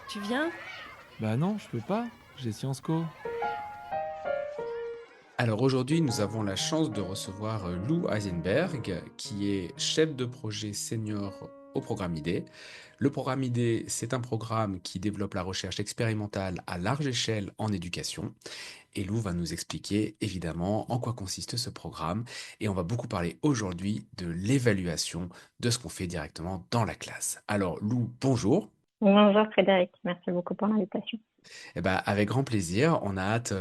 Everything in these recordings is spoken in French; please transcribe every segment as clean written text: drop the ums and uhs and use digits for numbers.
Tu viens? Bah non, je peux pas, j'ai Sciences Co. Alors aujourd'hui, nous avons la chance de recevoir Lou Heisenberg, qui est chef de projet senior au programme IDE. Le programme IDE, c'est un programme qui développe la recherche expérimentale à large échelle en éducation. Et Lou va nous expliquer évidemment en quoi consiste ce programme. Et on va beaucoup parler aujourd'hui de l'évaluation de ce qu'on fait directement dans la classe. Alors Lou, bonjour. Bonjour Frédéric, merci beaucoup pour l'invitation. Eh ben, avec grand plaisir, on a hâte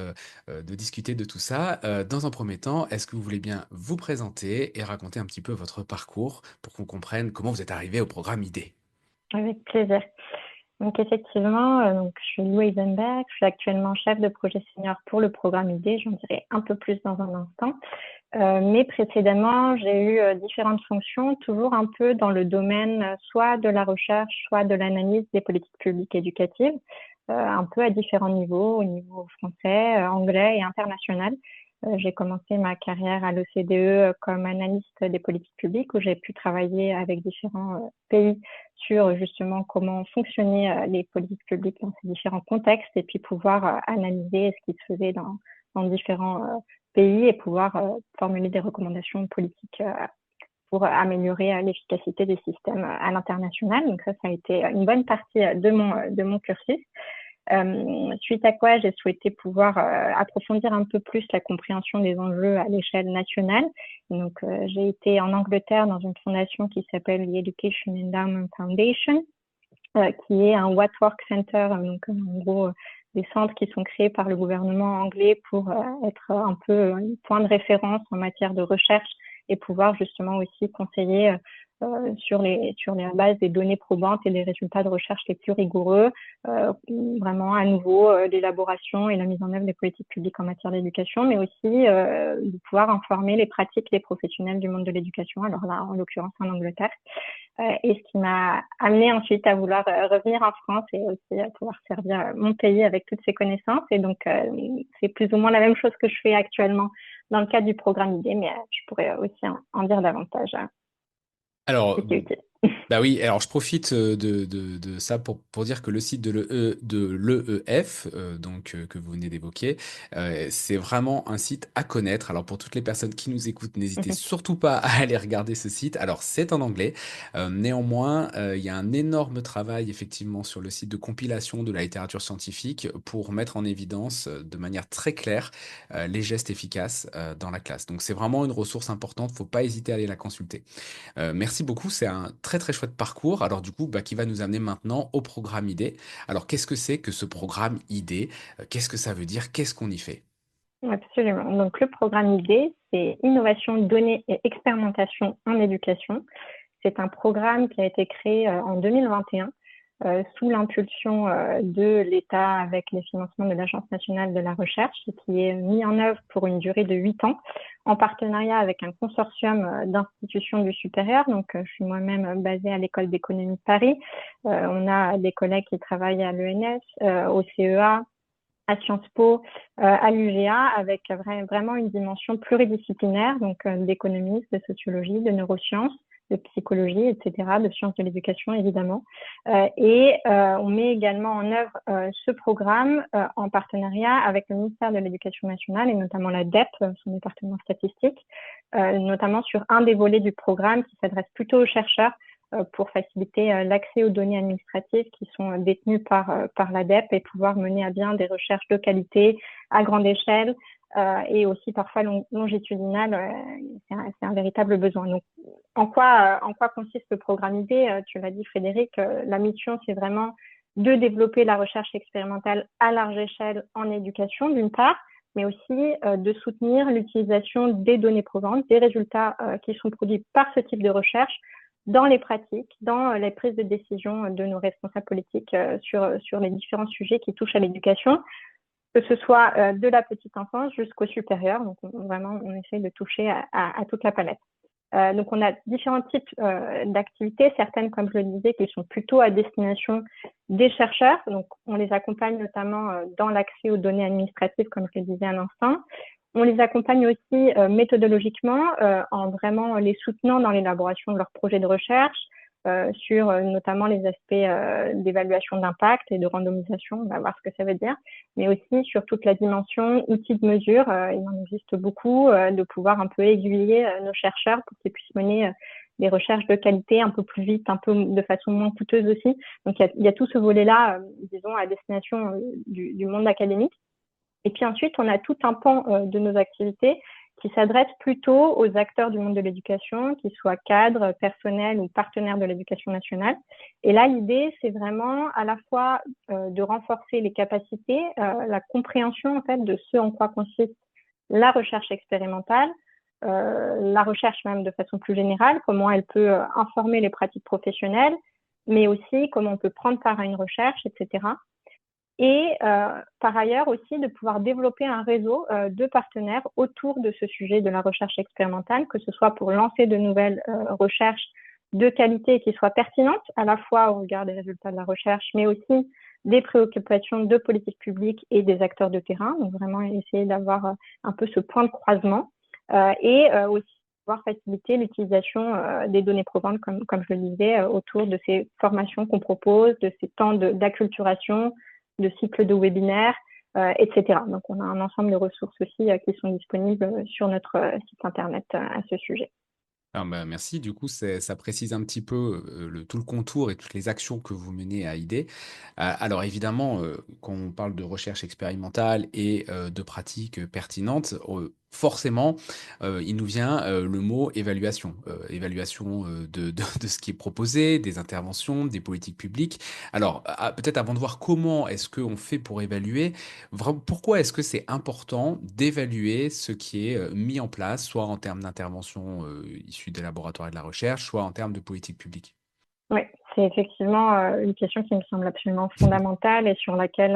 de discuter de tout ça. Dans un premier temps, est-ce que vous voulez bien vous présenter et raconter un petit peu votre parcours pour qu'on comprenne comment vous êtes arrivé au programme ID? Avec plaisir. Donc effectivement, je suis Lou Eisenberg, je suis actuellement chef de projet senior pour le programme ID, j'en dirai un peu plus dans un instant. Mais précédemment, j'ai eu différentes fonctions, toujours un peu dans le domaine soit de la recherche, soit de l'analyse des politiques publiques éducatives, un peu à différents niveaux, au niveau français, anglais et international. J'ai commencé ma carrière à l'OCDE comme analyste des politiques publiques, où j'ai pu travailler avec différents pays sur justement comment fonctionnaient les politiques publiques dans ces différents contextes, et puis pouvoir analyser ce qui se faisait dans différents pays et pouvoir formuler des recommandations politiques pour améliorer l'efficacité des systèmes à l'international. Donc ça a été une bonne partie de mon cursus. Suite à quoi j'ai souhaité pouvoir approfondir un peu plus la compréhension des enjeux à l'échelle nationale. Donc j'ai été en Angleterre dans une fondation qui s'appelle the Education Endowment Foundation, qui est un What Work Center, donc en gros des centres qui sont créés par le gouvernement anglais pour être un peu un point de référence en matière de recherche et pouvoir justement aussi conseiller sur la base des données probantes et des résultats de recherche les plus rigoureux, vraiment à nouveau l'élaboration et la mise en œuvre des politiques publiques en matière d'éducation, mais aussi de pouvoir informer les pratiques des professionnels du monde de l'éducation, alors là en l'occurrence en Angleterre. Et ce qui m'a amené ensuite à vouloir revenir en France et aussi à pouvoir servir mon pays avec toutes ces connaissances. Et donc, c'est plus ou moins la même chose que je fais actuellement dans le cadre du programme ID, mais je pourrais aussi en dire davantage Alors, si c'est utile. bah oui, alors je profite de ça pour dire que le site de l'EEF, que vous venez d'évoquer, c'est vraiment un site à connaître. Alors pour toutes les personnes qui nous écoutent, n'hésitez surtout pas à aller regarder ce site. Alors c'est en anglais, néanmoins, il y a un énorme travail effectivement sur le site de compilation de la littérature scientifique pour mettre en évidence de manière très claire les gestes efficaces dans la classe. Donc c'est vraiment une ressource importante, faut pas hésiter à aller la consulter. Merci beaucoup, c'est un très très chouette parcours. Alors du coup, bah, qui va nous amener maintenant au programme ID. Alors qu'est-ce que c'est que ce programme ID? Qu'est-ce que ça veut dire? Qu'est-ce qu'on y fait? Absolument. Donc, le programme ID, c'est Innovation, Données et Expérimentation en éducation. C'est un programme qui a été créé en 2021 sous l'impulsion de l'État avec les financements de l'Agence nationale de la recherche et qui est mis en œuvre pour une durée de 8 ans en partenariat avec un consortium d'institutions du supérieur. Donc, je suis moi-même basée à l'École d'économie de Paris. On a des collègues qui travaillent à l'ENS, au CEA, à Sciences Po, à l'UGA, avec vraiment une dimension pluridisciplinaire, donc d'économie, de sociologie, de neurosciences, de psychologie, etc., de sciences de l'éducation, évidemment. On met également en œuvre ce programme en partenariat avec le ministère de l'Éducation nationale et notamment la DEP, son département statistique, notamment sur un des volets du programme qui s'adresse plutôt aux chercheurs pour faciliter l'accès aux données administratives qui sont détenues par l'ADEP et pouvoir mener à bien des recherches de qualité à grande échelle et aussi parfois longitudinales. C'est un véritable besoin. Donc, en quoi consiste le programme ID? Tu l'as dit, Frédéric, la mission, c'est vraiment de développer la recherche expérimentale à large échelle en éducation, d'une part, mais aussi de soutenir l'utilisation des données probantes, des résultats qui sont produits par ce type de recherche dans les pratiques, dans les prises de décision de nos responsables politiques sur les différents sujets qui touchent à l'éducation, que ce soit de la petite enfance jusqu'au supérieur. Donc, vraiment, on essaye de toucher à toute la palette. Donc, on a différents types d'activités, certaines, comme je le disais, qui sont plutôt à destination des chercheurs. Donc, on les accompagne notamment dans l'accès aux données administratives, comme je le disais à l'instant. On les accompagne aussi méthodologiquement en vraiment les soutenant dans l'élaboration de leurs projets de recherche, sur notamment les aspects d'évaluation d'impact et de randomisation, on va voir ce que ça veut dire, mais aussi sur toute la dimension outils de mesure. Il en existe beaucoup, de pouvoir un peu aiguiller nos chercheurs pour qu'ils puissent mener des recherches de qualité un peu plus vite, un peu de façon moins coûteuse aussi. Donc il y a tout ce volet-là, disons, à destination du monde académique. Et puis ensuite, on a tout un pan de nos activités qui s'adresse plutôt aux acteurs du monde de l'éducation, qu'ils soient cadres, personnels ou partenaires de l'éducation nationale. Et là, l'idée, c'est vraiment à la fois de renforcer les capacités, la compréhension en fait de ce en quoi consiste la recherche expérimentale, la recherche même de façon plus générale, comment elle peut informer les pratiques professionnelles, mais aussi comment on peut prendre part à une recherche, etc. Et par ailleurs aussi de pouvoir développer un réseau de partenaires autour de ce sujet de la recherche expérimentale, que ce soit pour lancer de nouvelles recherches de qualité qui soient pertinentes, à la fois au regard des résultats de la recherche, mais aussi des préoccupations de politique publique et des acteurs de terrain. Donc vraiment essayer d'avoir un peu ce point de croisement et aussi pouvoir faciliter l'utilisation des données probantes, comme je le disais, autour de ces formations qu'on propose, de ces temps d'acculturation, de cycles de webinaires, etc. Donc, on a un ensemble de ressources aussi qui sont disponibles sur notre site internet à ce sujet. Ah bah, merci. Du coup, ça précise un petit peu tout le contour et toutes les actions que vous menez à IDE. Alors évidemment, quand on parle de recherche expérimentale et de pratiques pertinentes, forcément, il nous vient le mot évaluation. Évaluation de ce qui est proposé, des interventions, des politiques publiques. Alors, peut-être avant de voir comment est-ce qu'on fait pour évaluer, vraiment, pourquoi est-ce que c'est important d'évaluer ce qui est mis en place, soit en termes d'intervention issue des laboratoires et de la recherche, soit en termes de politique publique? Oui, c'est effectivement une question qui me semble absolument fondamentale et sur laquelle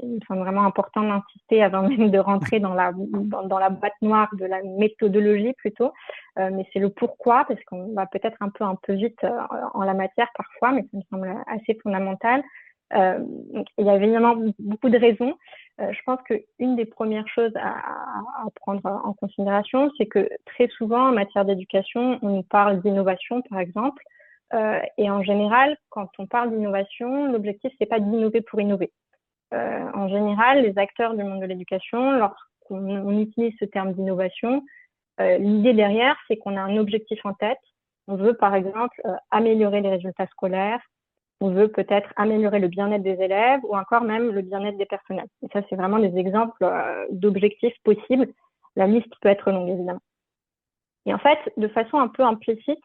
il me semble vraiment important d'insister avant même de rentrer dans la boîte noire de la méthodologie plutôt. Mais c'est le pourquoi, parce qu'on va peut-être un peu vite en la matière parfois, mais ça me semble assez fondamental. Donc, il y a évidemment beaucoup de raisons. Je pense qu'une des premières choses à prendre en considération, c'est que très souvent en matière d'éducation, on nous parle d'innovation par exemple. Et en général, quand on parle d'innovation, l'objectif, c'est pas d'innover pour innover. En général, les acteurs du monde de l'éducation, lorsqu'on utilise ce terme d'innovation, l'idée derrière, c'est qu'on a un objectif en tête. On veut, par exemple, améliorer les résultats scolaires. On veut peut-être améliorer le bien-être des élèves ou encore même le bien-être des personnels. Et ça, c'est vraiment des exemples d'objectifs possibles. La liste peut être longue, évidemment. Et en fait, de façon un peu implicite,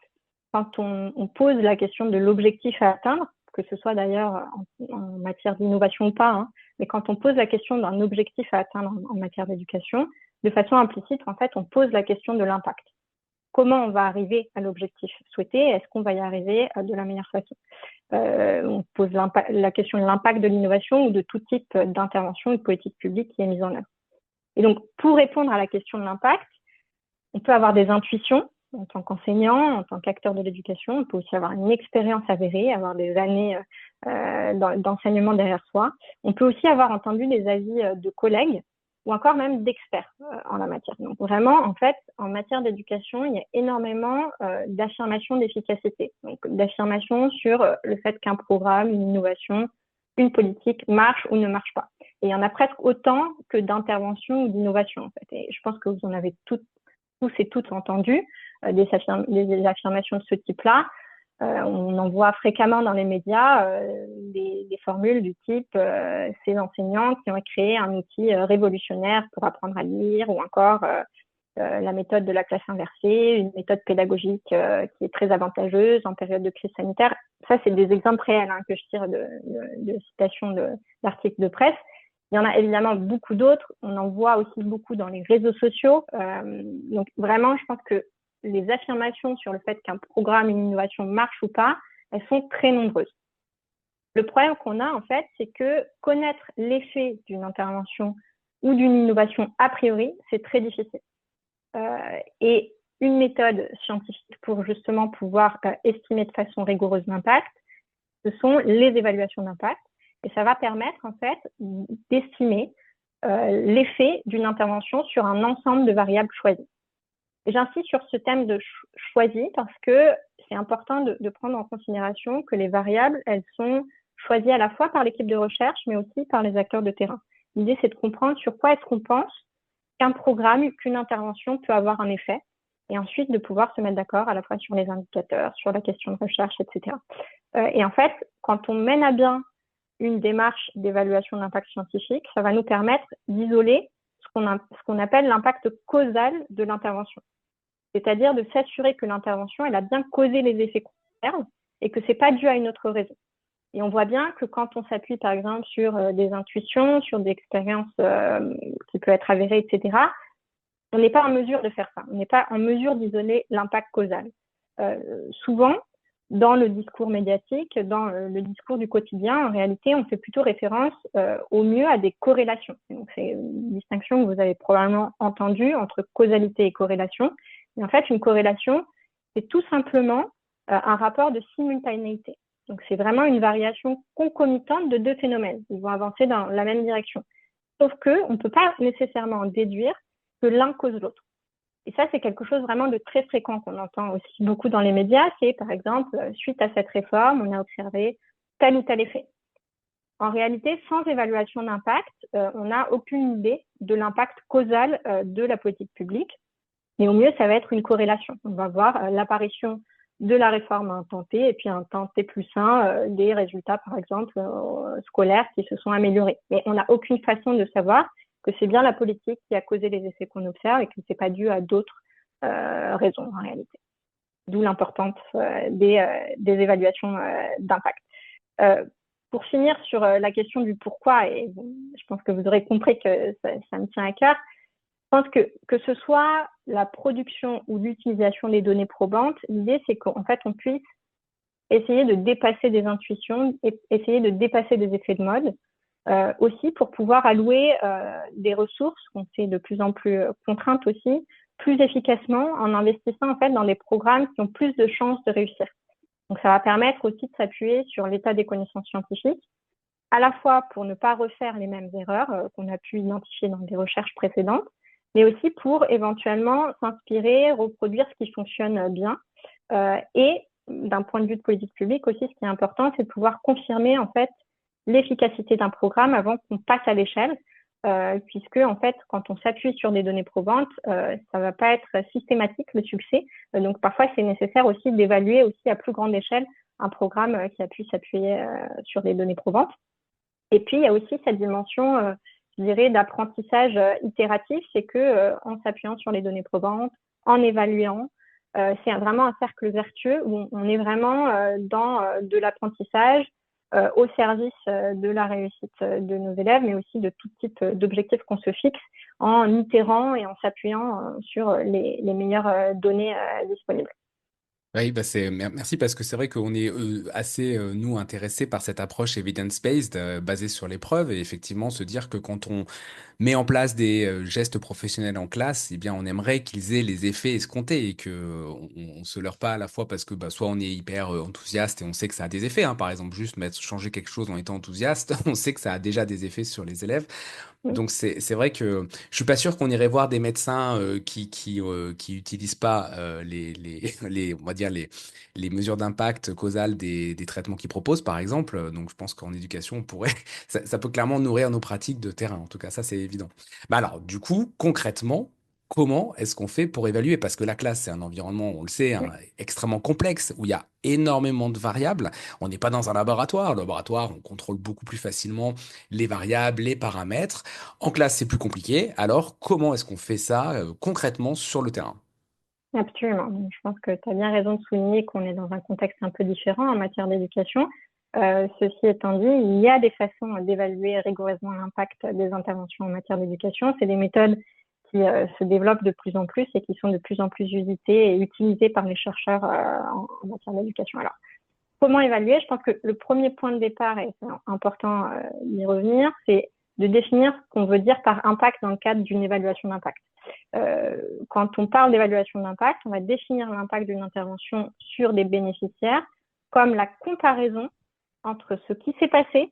quand on pose la question de l'objectif à atteindre, que ce soit d'ailleurs en matière d'innovation ou pas, hein, mais quand on pose la question d'un objectif à atteindre en matière d'éducation, de façon implicite, en fait, on pose la question de l'impact. Comment on va arriver à l'objectif souhaité? Est-ce qu'on va y arriver de la meilleure façon? On pose la question de l'impact de l'innovation ou de tout type d'intervention ou de politique publique qui est mise en œuvre. Et donc, pour répondre à la question de l'impact, on peut avoir des intuitions en tant qu'enseignant, en tant qu'acteur de l'éducation. On peut aussi avoir une expérience avérée, avoir des années d'enseignement derrière soi. On peut aussi avoir entendu des avis de collègues ou encore même d'experts en la matière. Donc vraiment, en fait, en matière d'éducation, il y a énormément d'affirmations d'efficacité. Donc d'affirmations sur le fait qu'un programme, une innovation, une politique marche ou ne marche pas. Et il y en a presque autant que d'interventions ou d'innovations, en fait. Et je pense que vous en avez tous et toutes entendu des affirmations de ce type-là. On en voit fréquemment dans les médias des formules du type ces enseignants qui ont créé un outil révolutionnaire pour apprendre à lire, ou encore la méthode de la classe inversée, une méthode pédagogique qui est très avantageuse en période de crise sanitaire. Ça, c'est des exemples réels que je tire de citations d'articles de presse. Il y en a évidemment beaucoup d'autres. On en voit aussi beaucoup dans les réseaux sociaux. Donc vraiment, je pense que les affirmations sur le fait qu'un programme, une innovation marche ou pas, elles sont très nombreuses. Le problème qu'on a, en fait, c'est que connaître l'effet d'une intervention ou d'une innovation a priori, c'est très difficile. Et une méthode scientifique pour justement pouvoir estimer de façon rigoureuse l'impact, ce sont les évaluations d'impact. Et ça va permettre, en fait, d'estimer l'effet d'une intervention sur un ensemble de variables choisies. Et j'insiste sur ce thème de choisi parce que c'est important de prendre en considération que les variables, elles sont choisies à la fois par l'équipe de recherche, mais aussi par les acteurs de terrain. L'idée, c'est de comprendre sur quoi est-ce qu'on pense qu'un programme, qu'une intervention peut avoir un effet, et ensuite de pouvoir se mettre d'accord à la fois sur les indicateurs, sur la question de recherche, etc. Et en fait, quand on mène à bien une démarche d'évaluation d'impact scientifique, ça va nous permettre d'isoler ce qu'on appelle l'impact causal de l'intervention. C'est-à-dire de s'assurer que l'intervention, elle a bien causé les effets qu'on observe et que ce n'est pas dû à une autre raison. Et on voit bien que quand on s'appuie, par exemple, sur des intuitions, sur des expériences qui peuvent être avérées, etc., on n'est pas en mesure de faire ça. On n'est pas en mesure d'isoler l'impact causal. Souvent, dans le discours médiatique, dans le discours du quotidien, en réalité, on fait plutôt référence au mieux à des corrélations. Donc, c'est une distinction que vous avez probablement entendue entre causalité et corrélation. Et en fait, une corrélation, c'est tout simplement un rapport de simultanéité. Donc, c'est vraiment une variation concomitante de deux phénomènes. Ils vont avancer dans la même direction. Sauf qu'on ne peut pas nécessairement en déduire que l'un cause l'autre. Et ça, c'est quelque chose vraiment de très fréquent qu'on entend aussi beaucoup dans les médias. C'est, par exemple, suite à cette réforme, on a observé tel ou tel effet. En réalité, sans évaluation d'impact, on n'a aucune idée de l'impact causal de la politique publique. Mais au mieux, ça va être une corrélation. On va voir l'apparition de la réforme à un temps T et puis à un temps T plus 1 des résultats, par exemple, scolaires qui se sont améliorés. Mais on n'a aucune façon de savoir que c'est bien la politique qui a causé les effets qu'on observe et que ce n'est pas dû à d'autres raisons en réalité. D'où l'importance des évaluations d'impact. Pour finir sur la question du pourquoi, et je pense que vous aurez compris que ça me tient à cœur, je pense que ce soit la production ou l'utilisation des données probantes, l'idée c'est qu'en fait on puisse essayer de dépasser des intuitions, essayer de dépasser des effets de mode, aussi pour pouvoir allouer des ressources, qu'on sait de plus en plus contraintes aussi, plus efficacement en investissant en fait dans des programmes qui ont plus de chances de réussir. Donc ça va permettre aussi de s'appuyer sur l'état des connaissances scientifiques, à la fois pour ne pas refaire les mêmes erreurs qu'on a pu identifier dans des recherches précédentes, mais aussi pour éventuellement s'inspirer, reproduire ce qui fonctionne bien. Et d'un point de vue de politique publique aussi, ce qui est important, c'est de pouvoir confirmer en fait l'efficacité d'un programme avant qu'on passe à l'échelle, puisque en fait, quand on s'appuie sur des données probantes, ça ne va pas être systématique le succès. Donc parfois, c'est nécessaire aussi d'évaluer aussi à plus grande échelle un programme qui a pu s'appuyer sur des données probantes. Et puis, il y a aussi cette dimension je dirais, d'apprentissage itératif, c'est que en s'appuyant sur les données probantes, en évaluant, c'est vraiment un cercle vertueux où on est vraiment dans de l'apprentissage au service de la réussite de nos élèves, mais aussi de tout type d'objectifs qu'on se fixe en itérant et en s'appuyant sur les meilleures données disponibles. Oui, bah merci parce que c'est vrai qu'on est assez, nous, intéressés par cette approche evidence-based, basée sur les preuves, et effectivement se dire que quand on met en place des gestes professionnels en classe, eh bien, on aimerait qu'ils aient les effets escomptés et que on se leurre pas à la fois parce que bah, soit on est hyper enthousiaste et on sait que ça a des effets, hein, par exemple, juste changer quelque chose en étant enthousiaste, on sait que ça a déjà des effets sur les élèves. Oui. Donc c'est vrai que je suis pas sûr qu'on irait voir des médecins qui utilisent pas les on va dire les mesures d'impact causal des traitements qu'ils proposent par exemple. Donc je pense qu'en éducation on pourrait ça peut clairement nourrir nos pratiques de terrain, en tout cas ça c'est évident. Bah alors du coup concrètement, comment est-ce qu'on fait pour évaluer? Parce que la classe, c'est un environnement, on le sait, hein, extrêmement complexe, où il y a énormément de variables. On n'est pas dans un laboratoire. Le laboratoire, on contrôle beaucoup plus facilement les variables, les paramètres. En classe, c'est plus compliqué. Alors, comment est-ce qu'on fait ça concrètement sur le terrain? Absolument. Donc, je pense que tu as bien raison de souligner qu'on est dans un contexte un peu différent en matière d'éducation. Ceci étant dit, il y a des façons d'évaluer rigoureusement l'impact des interventions en matière d'éducation. C'est des méthodes qui se développent de plus en plus et qui sont de plus en plus usitées et utilisées par les chercheurs en matière d'éducation. Alors, comment évaluer? Je pense que le premier point de départ, et c'est important d'y revenir, c'est de définir ce qu'on veut dire par impact dans le cadre d'une évaluation d'impact. Quand on parle d'évaluation d'impact, on va définir l'impact d'une intervention sur des bénéficiaires comme la comparaison entre ce qui s'est passé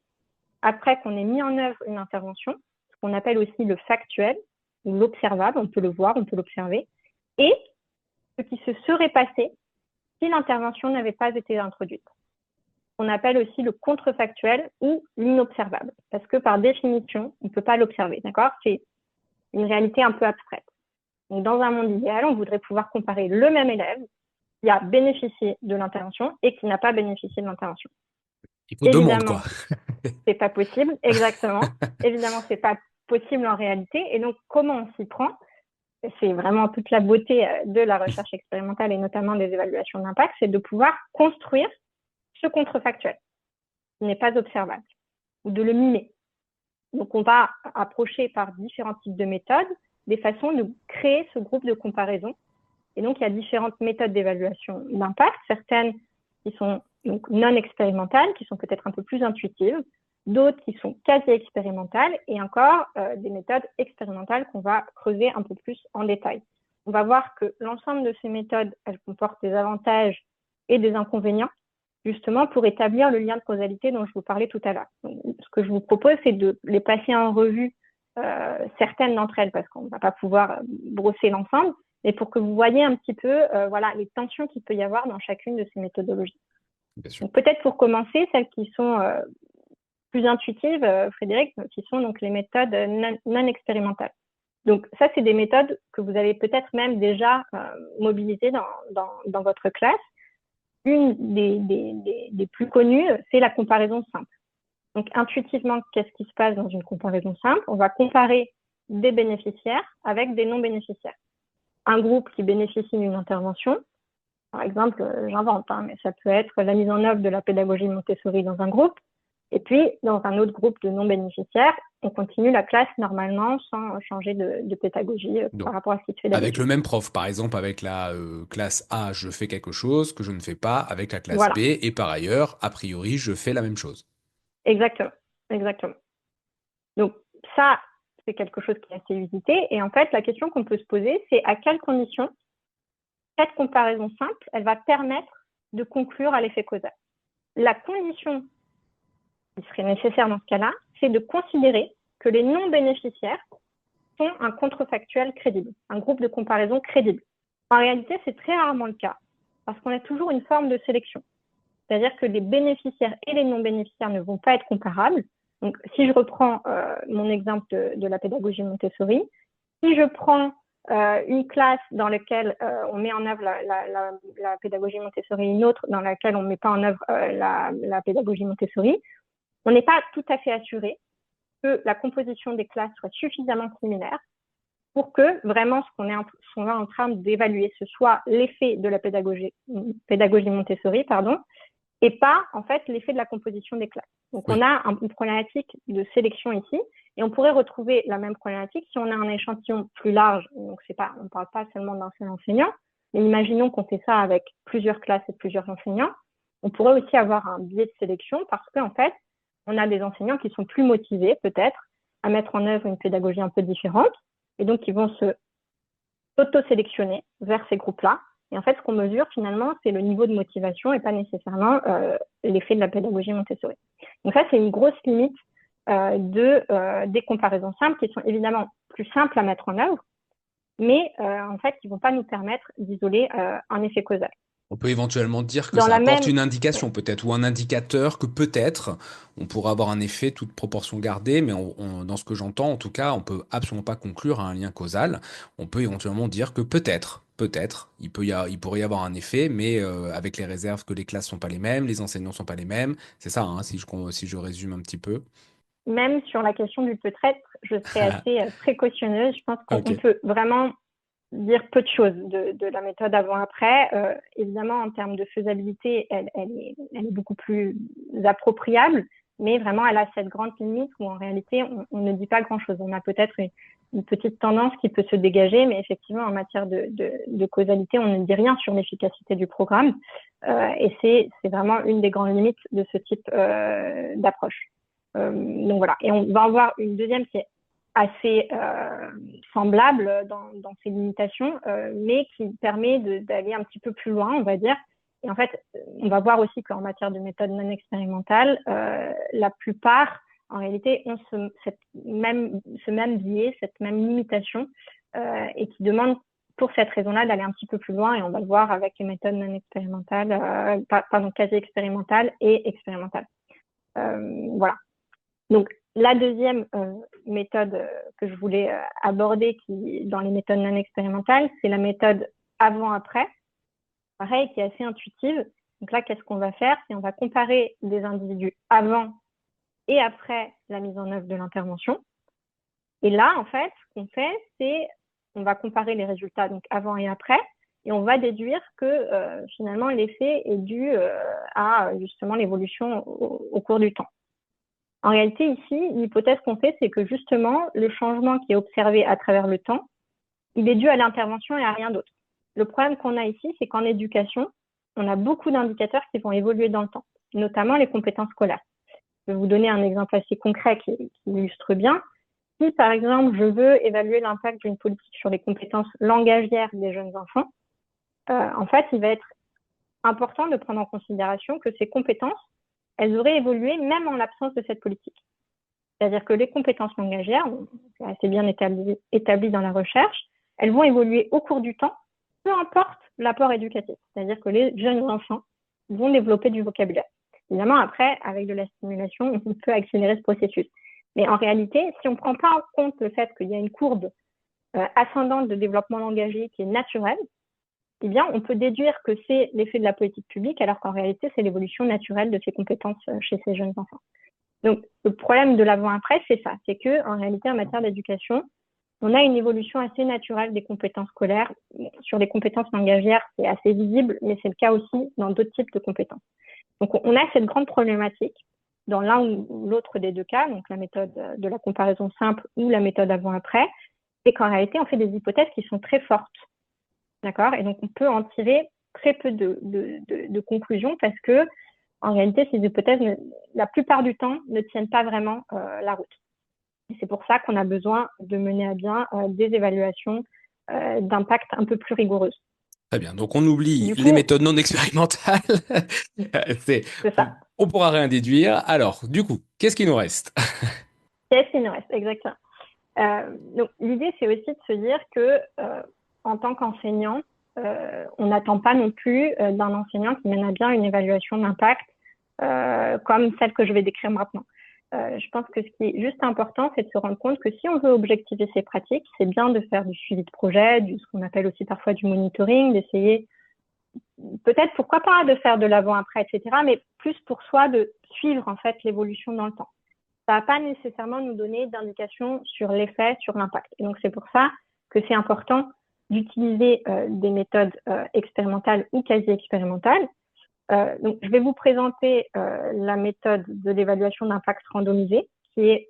après qu'on ait mis en œuvre une intervention, ce qu'on appelle aussi le factuel ou l'observable, on peut le voir, on peut l'observer, et ce qui se serait passé si l'intervention n'avait pas été introduite. On appelle aussi le contrefactuel ou l'inobservable, parce que par définition, on ne peut pas l'observer, d'accord? C'est une réalité un peu abstraite. Donc, dans un monde idéal, on voudrait pouvoir comparer le même élève qui a bénéficié de l'intervention et qui n'a pas bénéficié de l'intervention. Il faut deux mondes, Évidemment, quoi. c'est pas possible, exactement. Évidemment, c'est pas possible en réalité. Et donc, comment on s'y prend? C'est vraiment toute la beauté de la recherche expérimentale et notamment des évaluations d'impact, c'est de pouvoir construire ce contrefactuel qui n'est pas observable ou de le mimer. Donc, on va approcher par différents types de méthodes des façons de créer ce groupe de comparaison. Et donc, il y a différentes méthodes d'évaluation d'impact, certaines qui sont donc non expérimentales, qui sont peut-être un peu plus intuitives, d'autres qui sont quasi expérimentales, et encore des méthodes expérimentales qu'on va creuser un peu plus en détail. On va voir que l'ensemble de ces méthodes, elles comportent des avantages et des inconvénients, justement pour établir le lien de causalité dont je vous parlais tout à l'heure. Ce que je vous propose, c'est de les passer en revue, certaines d'entre elles, parce qu'on ne va pas pouvoir brosser l'ensemble, mais pour que vous voyez un petit peu voilà, les tensions qu'il peut y avoir dans chacune de ces méthodologies. Donc, peut-être pour commencer, celles qui sont plus intuitives, Frédéric, qui sont donc les méthodes non expérimentales. Donc ça, c'est des méthodes que vous avez peut-être même déjà mobilisées dans votre classe. Une des plus connues, c'est la comparaison simple. Donc intuitivement, qu'est-ce qui se passe dans une comparaison simple? On va comparer des bénéficiaires avec des non-bénéficiaires. Un groupe qui bénéficie d'une intervention, par exemple, j'invente, mais ça peut être la mise en œuvre de la pédagogie Montessori dans un groupe, et puis dans un autre groupe de non-bénéficiaires, on continue la classe normalement sans changer de pédagogie par rapport à ce qui se fait d'habitude. Avec le même prof, par exemple, avec la classe A, je fais quelque chose que je ne fais pas avec la classe B, et par ailleurs, a priori, je fais la même chose. Exactement, exactement. Donc ça, c'est quelque chose qui est assez usité, et en fait, la question qu'on peut se poser, c'est à quelles conditions cette comparaison simple, elle va permettre de conclure à l'effet causal. La condition qui serait nécessaire dans ce cas-là, c'est de considérer que les non-bénéficiaires sont un contrefactuel crédible, un groupe de comparaison crédible. En réalité, c'est très rarement le cas, parce qu'on a toujours une forme de sélection. C'est-à-dire que les bénéficiaires et les non-bénéficiaires ne vont pas être comparables. Donc, si je reprends mon exemple de la pédagogie Montessori, si je prends une classe dans laquelle on met en œuvre la pédagogie Montessori, une autre dans laquelle on ne met pas en œuvre la pédagogie Montessori, on n'est pas tout à fait assuré que la composition des classes soit suffisamment similaire pour que vraiment ce qu'on est en train d'évaluer, ce soit l'effet de la pédagogie Montessori, et pas en fait l'effet de la composition des classes. Donc on a une problématique de sélection ici, et on pourrait retrouver la même problématique si on a un échantillon plus large. Donc on ne parle pas seulement d'un seul enseignant, mais imaginons qu'on fait ça avec plusieurs classes et plusieurs enseignants. On pourrait aussi avoir un biais de sélection parce qu'en fait, on a des enseignants qui sont plus motivés peut-être à mettre en œuvre une pédagogie un peu différente, et donc ils vont se auto-sélectionner vers ces groupes-là. Et en fait, ce qu'on mesure finalement, c'est le niveau de motivation et pas nécessairement l'effet de la pédagogie Montessori. Donc ça, c'est une grosse limite des comparaisons simples qui sont évidemment plus simples à mettre en œuvre, mais en fait, qui ne vont pas nous permettre d'isoler un effet causal. On peut éventuellement dire que ça apporte une indication peut-être, ou un indicateur que peut-être on pourra avoir un effet, toute proportion gardée, mais dans ce que j'entends, en tout cas, on peut absolument pas conclure à un lien causal. On peut éventuellement dire que peut-être, il pourrait y avoir un effet, mais avec les réserves que les classes sont pas les mêmes, les enseignants sont pas les mêmes. C'est ça, hein, si je résume un petit peu. Même sur la question du peut-être, je serais assez précautionneuse. Je pense qu'on peut vraiment dire peu de choses de la méthode avant-après. Évidemment, en termes de faisabilité, elle est beaucoup plus appropriable, mais vraiment, elle a cette grande limite où en réalité, on ne dit pas grand-chose. On a peut-être une petite tendance qui peut se dégager, mais effectivement, en matière de causalité, on ne dit rien sur l'efficacité du programme. Et c'est vraiment une des grandes limites de ce type d'approche. Donc voilà. Et on va en voir une deuxième qui est assez semblable dans ses limitations, mais qui permet d'aller un petit peu plus loin, on va dire. Et en fait, on va voir aussi qu'en matière de méthode non expérimentale, la plupart, en réalité, ont ce même biais, cette même limitation, et qui demandent pour cette raison-là, d'aller un petit peu plus loin, et on va le voir avec les méthodes non expérimentales, quasi expérimentales et expérimentales. Voilà. Donc, la deuxième méthode que je voulais aborder dans les méthodes non expérimentales, c'est la méthode avant-après, pareil, qui est assez intuitive. Donc là, qu'est-ce qu'on va faire? C'est on va comparer des individus avant et après la mise en œuvre de l'intervention. Et là, en fait, ce qu'on fait, c'est on va comparer les résultats donc avant et après, et on va déduire que finalement l'effet est dû à justement l'évolution au cours du temps. En réalité, ici, l'hypothèse qu'on fait, c'est que justement, le changement qui est observé à travers le temps, il est dû à l'intervention et à rien d'autre. Le problème qu'on a ici, c'est qu'en éducation, on a beaucoup d'indicateurs qui vont évoluer dans le temps, notamment les compétences scolaires. Je vais vous donner un exemple assez concret qui illustre bien. Si, par exemple, je veux évaluer l'impact d'une politique sur les compétences langagières des jeunes enfants, en fait, il va être important de prendre en considération que ces compétences, elles auraient évolué même en l'absence de cette politique. C'est-à-dire que les compétences langagières, c'est assez bien établi dans la recherche, elles vont évoluer au cours du temps, peu importe l'apport éducatif. C'est-à-dire que les jeunes enfants vont développer du vocabulaire. Évidemment, après, avec de la stimulation, on peut accélérer ce processus. Mais en réalité, si on ne prend pas en compte le fait qu'il y a une courbe ascendante de développement langagier qui est naturelle, eh bien, on peut déduire que c'est l'effet de la politique publique, alors qu'en réalité, c'est l'évolution naturelle de ces compétences chez ces jeunes enfants. Donc, le problème de l'avant-après, c'est ça. C'est qu'en réalité, en matière d'éducation, on a une évolution assez naturelle des compétences scolaires. Sur les compétences langagières, c'est assez visible, mais c'est le cas aussi dans d'autres types de compétences. Donc, on a cette grande problématique dans l'un ou l'autre des deux cas, donc la méthode de la comparaison simple ou la méthode avant-après, c'est qu'en réalité, on fait des hypothèses qui sont très fortes. D'accord? Et donc, on peut en tirer très peu de conclusions parce que, en réalité, ces hypothèses, la plupart du temps, ne tiennent pas vraiment la route. Et c'est pour ça qu'on a besoin de mener à bien des évaluations d'impact un peu plus rigoureuses. Très bien. Donc, on oublie Du coup, les méthodes non expérimentales. C'est, c'est ça. on pourra rien déduire. Alors, du coup, qu'est-ce qui nous reste? Qu'est-ce qu'il nous reste? Exactement. Donc, l'idée, c'est aussi de se dire que, en tant qu'enseignant, on n'attend pas non plus d'un enseignant qui mène à bien une évaluation d'impact comme celle que je vais décrire maintenant. Je pense que ce qui est juste important, c'est de se rendre compte que si on veut objectiver ces pratiques, c'est bien de faire du suivi de projet, ce qu'on appelle aussi parfois du monitoring, d'essayer peut-être, pourquoi pas, de faire de l'avant-après, etc., mais plus pour soi de suivre en fait l'évolution dans le temps. Ça ne va pas nécessairement nous donner d'indications sur l'effet, sur l'impact. Et donc, c'est pour ça que c'est important d'utiliser des méthodes expérimentales ou quasi-expérimentales. Donc, je vais vous présenter la méthode de l'évaluation d'impact randomisé, qui est,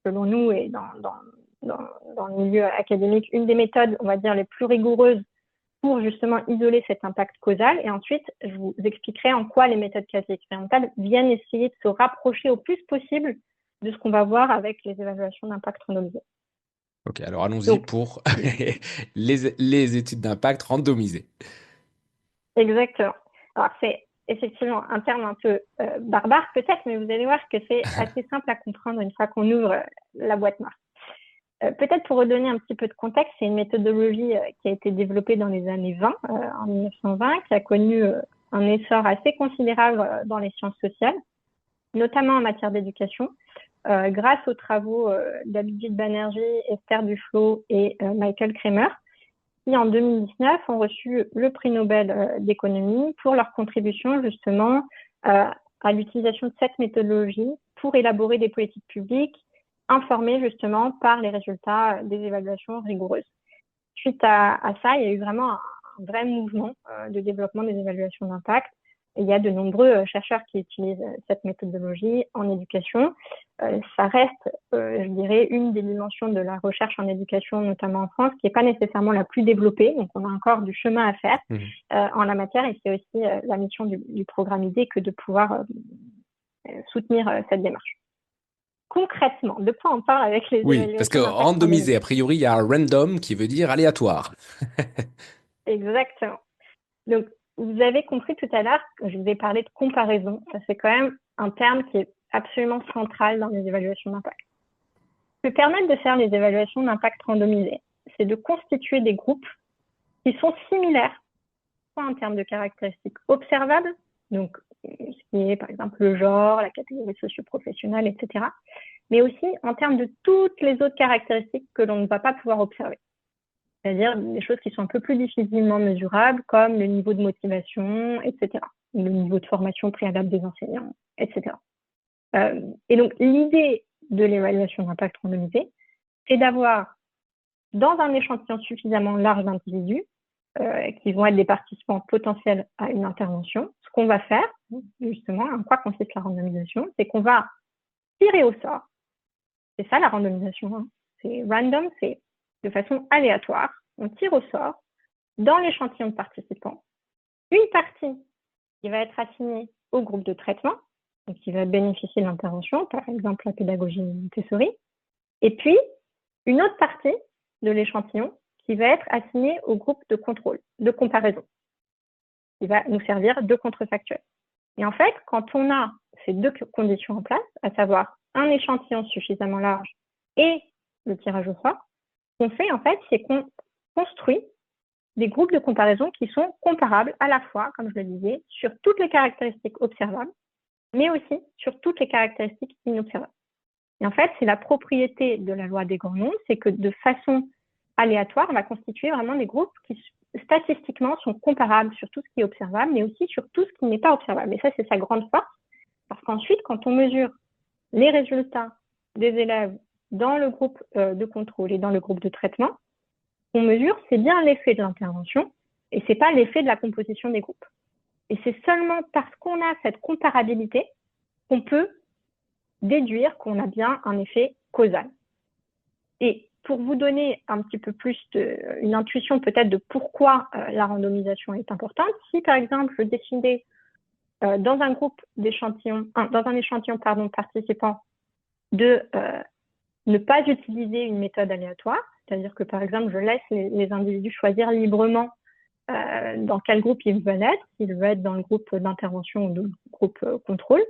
selon nous et dans le milieu académique, une des méthodes, on va dire, les plus rigoureuses pour justement isoler cet impact causal. Et ensuite, je vous expliquerai en quoi les méthodes quasi-expérimentales viennent essayer de se rapprocher au plus possible de ce qu'on va voir avec les évaluations d'impact randomisées. Ok, alors allons-y pour les études d'impact randomisées. Exactement. Alors, c'est effectivement un terme un peu barbare peut-être, mais vous allez voir que c'est assez simple à comprendre une fois qu'on ouvre la boîte noire. Peut-être pour redonner un petit peu de contexte, c'est une méthodologie qui a été développée dans les années 20, en 1920, qui a connu un essor assez considérable dans les sciences sociales, notamment en matière d'éducation, grâce aux travaux d'Abhijit Banerjee, Esther Duflo et Michael Kremer, qui en 2019 ont reçu le prix Nobel d'économie pour leur contribution justement à l'utilisation de cette méthodologie pour élaborer des politiques publiques informées justement par les résultats des évaluations rigoureuses. Suite à ça, il y a eu vraiment un vrai mouvement de développement des évaluations d'impact. Et il y a de nombreux chercheurs qui utilisent cette méthodologie en éducation. Ça reste, je dirais, une des dimensions de la recherche en éducation, notamment en France, qui n'est pas nécessairement la plus développée. Donc, on a encore du chemin à faire en la matière. Et c'est aussi la mission du programme IDE que de pouvoir soutenir cette démarche. Concrètement, de quoi on parle avec les évaluations Oui, parce que d'impact randomisé, a priori, il y a un random qui veut dire aléatoire. Exactement. Donc, vous avez compris tout à l'heure que je vous ai parlé de comparaison. Ça, c'est quand même un terme qui est absolument central dans les évaluations d'impact. Ce qui peut permettre de faire les évaluations d'impact randomisées, c'est de constituer des groupes qui sont similaires, soit en termes de caractéristiques observables, donc ce qui est par exemple le genre, la catégorie socio-professionnelle, etc., mais aussi en termes de toutes les autres caractéristiques que l'on ne va pas pouvoir observer. C'est-à-dire des choses qui sont un peu plus difficilement mesurables, comme le niveau de motivation, etc., le niveau de formation préalable des enseignants, etc. Et donc, l'idée de l'évaluation d'impact randomisé, c'est d'avoir, dans un échantillon suffisamment large d'individus, qui vont être des participants potentiels à une intervention, ce qu'on va faire, justement, en quoi consiste la randomisation, c'est qu'on va tirer au sort. C'est ça la randomisation, hein. C'est random, c'est de façon aléatoire. On tire au sort dans l'échantillon de participants une partie qui va être assignée au groupe de traitement, donc qui va bénéficier de l'intervention, par exemple la pédagogie Montessori, et puis une autre partie de l'échantillon qui va être assignée au groupe de contrôle, de comparaison, qui va nous servir de contrefactuel. Et en fait, quand on a ces deux conditions en place, à savoir un échantillon suffisamment large et le tirage au sort, ce qu'on fait en fait, c'est qu'on construit des groupes de comparaison qui sont comparables à la fois, comme je le disais, sur toutes les caractéristiques observables, mais aussi sur toutes les caractéristiques inobservables. Et en fait, c'est la propriété de la loi des grands nombres, c'est que de façon aléatoire, on va constituer vraiment des groupes qui statistiquement sont comparables sur tout ce qui est observable, mais aussi sur tout ce qui n'est pas observable. Et ça, c'est sa grande force, parce qu'ensuite, quand on mesure les résultats des élèves dans le groupe de contrôle et dans le groupe de traitement, ce qu'on mesure, c'est bien l'effet de l'intervention, et ce n'est pas l'effet de la composition des groupes. Et c'est seulement parce qu'on a cette comparabilité qu'on peut déduire qu'on a bien un effet causal. Et pour vous donner un petit peu plus une intuition peut-être de pourquoi la randomisation est importante, si par exemple je décidais dans un groupe d'échantillons, dans un échantillon participant de ne pas utiliser une méthode aléatoire, c'est-à-dire que par exemple je laisse les individus choisir librement dans quel groupe ils veulent être, s'ils veulent être dans le groupe d'intervention ou dans le groupe contrôle,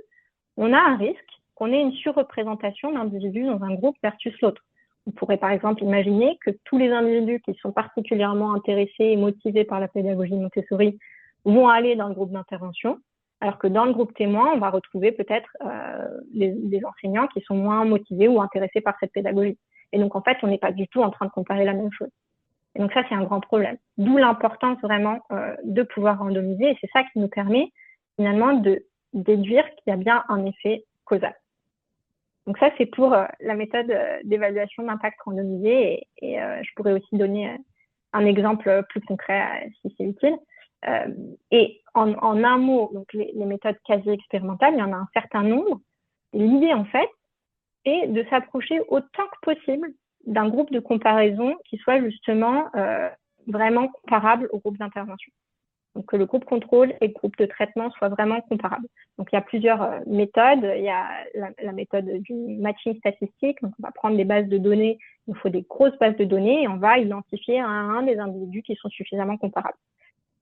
on a un risque qu'on ait une surreprésentation d'individus dans un groupe versus l'autre. On pourrait par exemple imaginer que tous les individus qui sont particulièrement intéressés et motivés par la pédagogie Montessori vont aller dans le groupe d'intervention, alors que dans le groupe témoin, on va retrouver peut-être des enseignants qui sont moins motivés ou intéressés par cette pédagogie. Et donc en fait, on n'est pas du tout en train de comparer la même chose. Et donc ça, c'est un grand problème. D'où l'importance vraiment de pouvoir randomiser. Et c'est ça qui nous permet finalement de déduire qu'il y a bien un effet causal. Donc ça, c'est pour la méthode d'évaluation d'impact randomisé. Et je pourrais aussi donner un exemple plus concret si c'est utile. Et en un mot, donc les méthodes quasi-expérimentales, il y en a un certain nombre. Et l'idée, en fait, est de s'approcher autant que possible d'un groupe de comparaison qui soit justement vraiment comparable au groupe d'intervention. Donc que le groupe contrôle et le groupe de traitement soient vraiment comparables. Donc il y a plusieurs méthodes. Il y a la méthode du matching statistique. Donc on va prendre des bases de données, il nous faut des grosses bases de données et on va identifier un à un des individus qui sont suffisamment comparables.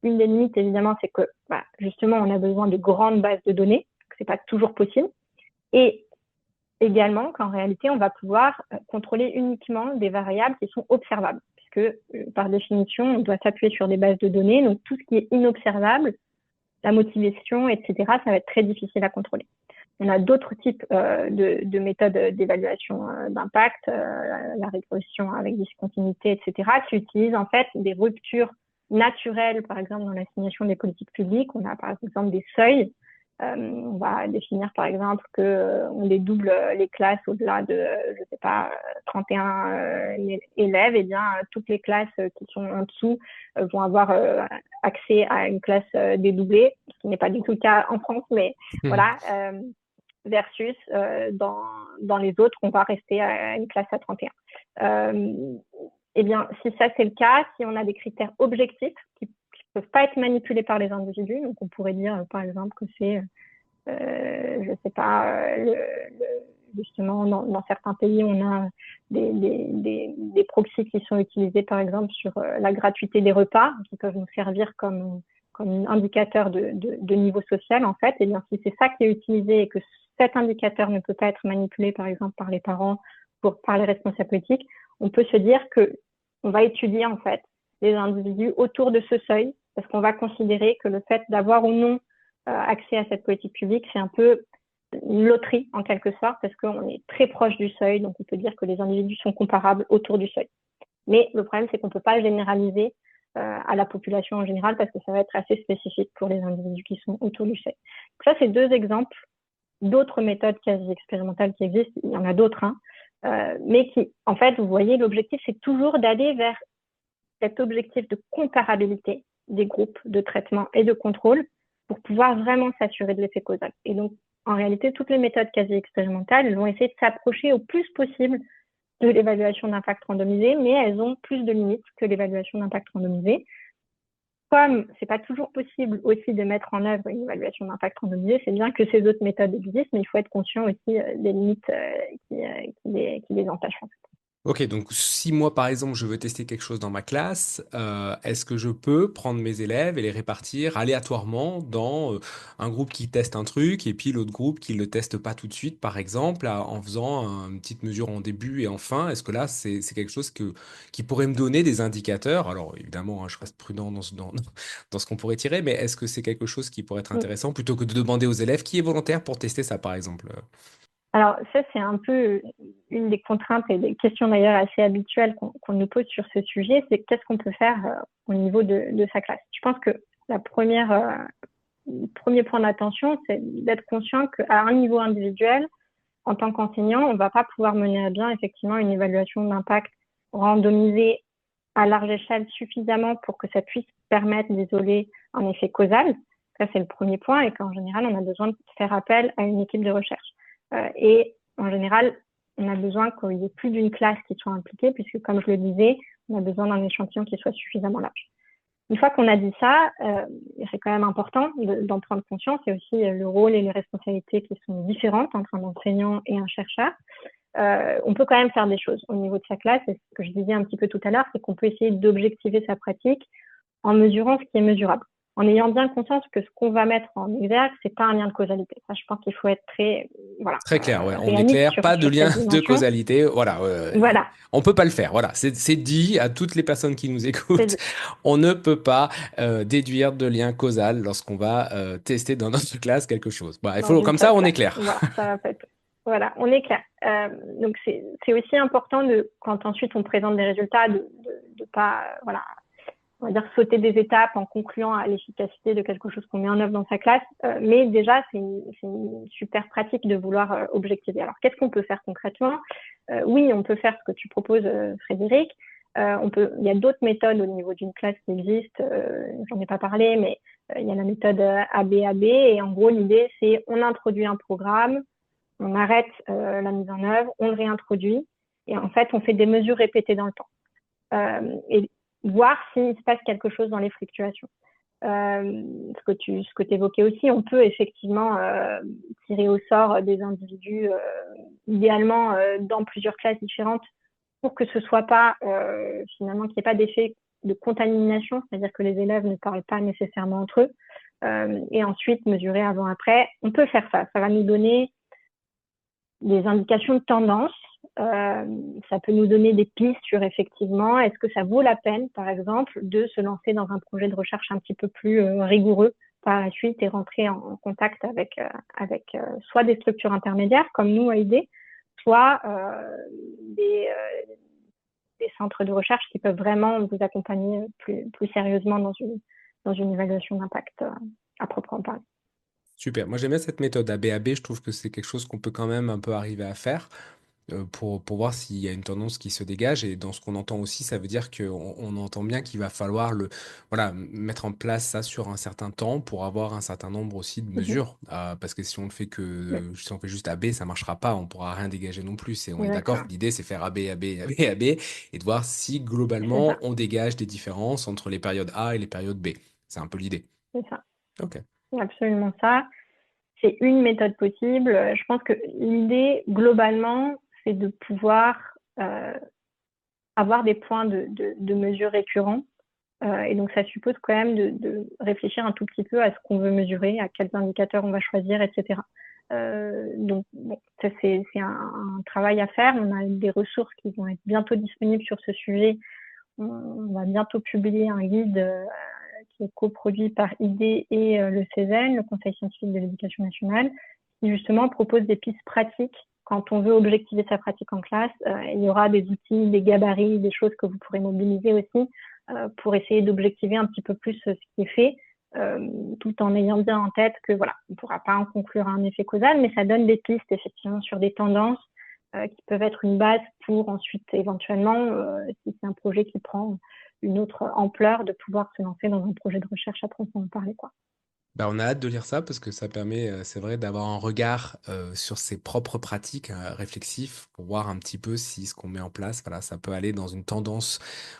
Une des limites, évidemment, c'est que justement, on a besoin de grandes bases de données. Ce n'est pas toujours possible. Et également qu'en réalité, on va pouvoir contrôler uniquement des variables qui sont observables, puisque par définition, on doit s'appuyer sur des bases de données. Donc, tout ce qui est inobservable, la motivation, etc., ça va être très difficile à contrôler. On a d'autres types de méthodes d'évaluation d'impact, la régression avec discontinuité, etc., qui utilisent en fait des ruptures naturelles, par exemple, dans l'assignation des politiques publiques. On a par exemple des seuils. On va définir par exemple qu'on dédouble les classes au-delà de, je sais pas, 31 élèves, et bien toutes les classes qui sont en dessous vont avoir accès à une classe dédoublée, ce qui n'est pas du tout le cas en France, mais voilà, versus dans les autres, on va rester à une classe à 31. Eh bien, si ça c'est le cas, si on a des critères objectifs qui peuvent pas être manipulés par les individus. Donc, on pourrait dire, par exemple, que c'est, je sais pas, justement, dans certains pays, on a des proxys qui sont utilisés, par exemple, sur la gratuité des repas, qui peuvent nous servir comme indicateur de niveau social, en fait. Et bien, si c'est ça qui est utilisé et que cet indicateur ne peut pas être manipulé, par exemple, par les parents, par les responsables politiques, on peut se dire que on va étudier, en fait, des individus autour de ce seuil, parce qu'on va considérer que le fait d'avoir ou non accès à cette politique publique, c'est un peu une loterie en quelque sorte, parce qu'on est très proche du seuil, donc on peut dire que les individus sont comparables autour du seuil. Mais le problème, c'est qu'on ne peut pas généraliser à la population en général, parce que ça va être assez spécifique pour les individus qui sont autour du seuil. Donc ça, c'est 2 exemples d'autres méthodes quasi expérimentales qui existent. Il y en a d'autres, hein, mais qui, en fait, vous voyez, l'objectif, c'est toujours d'aller vers cet objectif de comparabilité des groupes de traitement et de contrôle pour pouvoir vraiment s'assurer de l'effet causal. Et donc, en réalité, toutes les méthodes quasi expérimentales, elles vont essayer de s'approcher au plus possible de l'évaluation d'impact randomisé, mais elles ont plus de limites que l'évaluation d'impact randomisé. Comme c'est pas toujours possible aussi de mettre en œuvre une évaluation d'impact randomisé, c'est bien que ces autres méthodes existent, mais il faut être conscient aussi des limites qui les empêchent. Ok, donc si moi par exemple je veux tester quelque chose dans ma classe, est-ce que je peux prendre mes élèves et les répartir aléatoirement dans un groupe qui teste un truc et puis l'autre groupe qui le teste pas tout de suite, par exemple, en faisant une petite mesure en début et en fin? Est-ce que là c'est quelque chose qui pourrait me donner des indicateurs? Alors évidemment, hein, je reste prudent dans ce qu'on pourrait tirer, mais est-ce que c'est quelque chose qui pourrait être intéressant plutôt que de demander aux élèves qui est volontaire pour tester ça, par exemple? Alors ça, c'est un peu une des contraintes et des questions d'ailleurs assez habituelles qu'on nous pose sur ce sujet, c'est qu'est-ce qu'on peut faire au niveau de sa classe. Je pense que le premier point d'attention, c'est d'être conscient qu'à un niveau individuel, en tant qu'enseignant, on ne va pas pouvoir mener à bien effectivement une évaluation d'impact randomisée à large échelle suffisamment pour que ça puisse permettre d'isoler un effet causal. Ça, c'est le premier point, et qu'en général, on a besoin de faire appel à une équipe de recherche. Et en général, on a besoin qu'il y ait plus d'une classe qui soit impliquée, puisque comme je le disais, on a besoin d'un échantillon qui soit suffisamment large. Une fois qu'on a dit ça, c'est quand même important d'en prendre conscience. Il y a aussi le rôle et les responsabilités qui sont différentes entre un enseignant et un chercheur. On peut quand même faire des choses au niveau de sa classe. Et ce que je disais un petit peu tout à l'heure, c'est qu'on peut essayer d'objectiver sa pratique en mesurant ce qui est mesurable, en ayant bien conscience que ce qu'on va mettre en exergue, c'est pas un lien de causalité. Ça, je pense qu'il faut être très, Très clair, ouais. On est réaliste clair, pas de sur lien cette de dimension. causalité. Voilà, Voilà. on peut pas le faire. Voilà, c'est dit à toutes les personnes qui nous écoutent. On ne peut pas déduire de lien causal lorsqu'on va tester dans notre classe quelque chose. Bah, comme ça, on est clair. Voilà, ça va pas être. Voilà, on est clair. Donc c'est aussi important quand ensuite on présente des résultats, de pas, voilà, on va dire sauter des étapes en concluant à l'efficacité de quelque chose qu'on met en œuvre dans sa classe. Mais déjà, c'est une super pratique de vouloir objectiver. Alors, qu'est-ce qu'on peut faire concrètement? Oui, on peut faire ce que tu proposes, Frédéric. Il y a d'autres méthodes au niveau d'une classe qui existent. J'en ai pas parlé, mais il y a la méthode ABAB. Et en gros, l'idée, c'est on introduit un programme, on arrête la mise en œuvre, on le réintroduit. Et en fait, on fait des mesures répétées dans le temps. Et voir s'il se passe quelque chose dans les fluctuations. Ce que tu évoquais aussi, on peut effectivement tirer au sort des individus, idéalement dans plusieurs classes différentes, pour que ce soit pas finalement qu'il n'y ait pas d'effet de contamination, c'est-à-dire que les élèves ne parlent pas nécessairement entre eux, et ensuite mesurer avant-après. On peut faire ça. Ça va nous donner des indications de tendance. Ça peut nous donner des pistes sur effectivement, est-ce que ça vaut la peine, par exemple, de se lancer dans un projet de recherche un petit peu plus rigoureux par la suite et rentrer en contact avec soit des structures intermédiaires comme nous à ID, soit des centres de recherche qui peuvent vraiment vous accompagner plus sérieusement dans une évaluation d'impact à proprement parler. Super. Moi, j'aime bien cette méthode ABAB. Je trouve que c'est quelque chose qu'on peut quand même un peu arriver à faire pour voir s'il y a une tendance qui se dégage. Et dans ce qu'on entend aussi, ça veut dire qu'on entend bien qu'il va falloir voilà, mettre en place ça sur un certain temps pour avoir un certain nombre aussi de mesures. Parce que si on le fait si on fait juste AB, ça marchera pas. On pourra rien dégager non plus. Et on est d'accord. L'idée, c'est faire AB, AB, AB, AB et de voir si globalement on dégage des différences entre les périodes A et les périodes B. C'est un peu l'idée. C'est ça. Ok. Absolument ça. C'est une méthode possible. Je pense que l'idée, globalement, c'est de pouvoir avoir des points de mesure récurrents. Et donc, ça suppose quand même de réfléchir un tout petit peu à ce qu'on veut mesurer, à quels indicateurs on va choisir, etc. Donc, bon, ça, c'est un travail à faire. On a des ressources qui vont être bientôt disponibles sur ce sujet On va bientôt publier un guide qui est coproduit par ID et le CESEN, le Conseil scientifique de l'éducation nationale, qui justement propose des pistes pratiques. Quand on veut objectiver sa pratique en classe, il y aura des outils, des gabarits, des choses que vous pourrez mobiliser aussi pour essayer d'objectiver un petit peu plus ce qui est fait, tout en ayant bien en tête que voilà, on ne pourra pas en conclure un effet causal, mais ça donne des pistes effectivement sur des tendances qui peuvent être une base pour ensuite éventuellement, si c'est un projet qui prend une autre ampleur, de pouvoir se lancer dans un projet de recherche à proprement parler, quoi. Bah, on a hâte de lire ça parce que ça permet, c'est vrai, d'avoir un regard sur ses propres pratiques réflexifs pour voir un petit peu si ce qu'on met en place, voilà, ça peut aller dans une tendance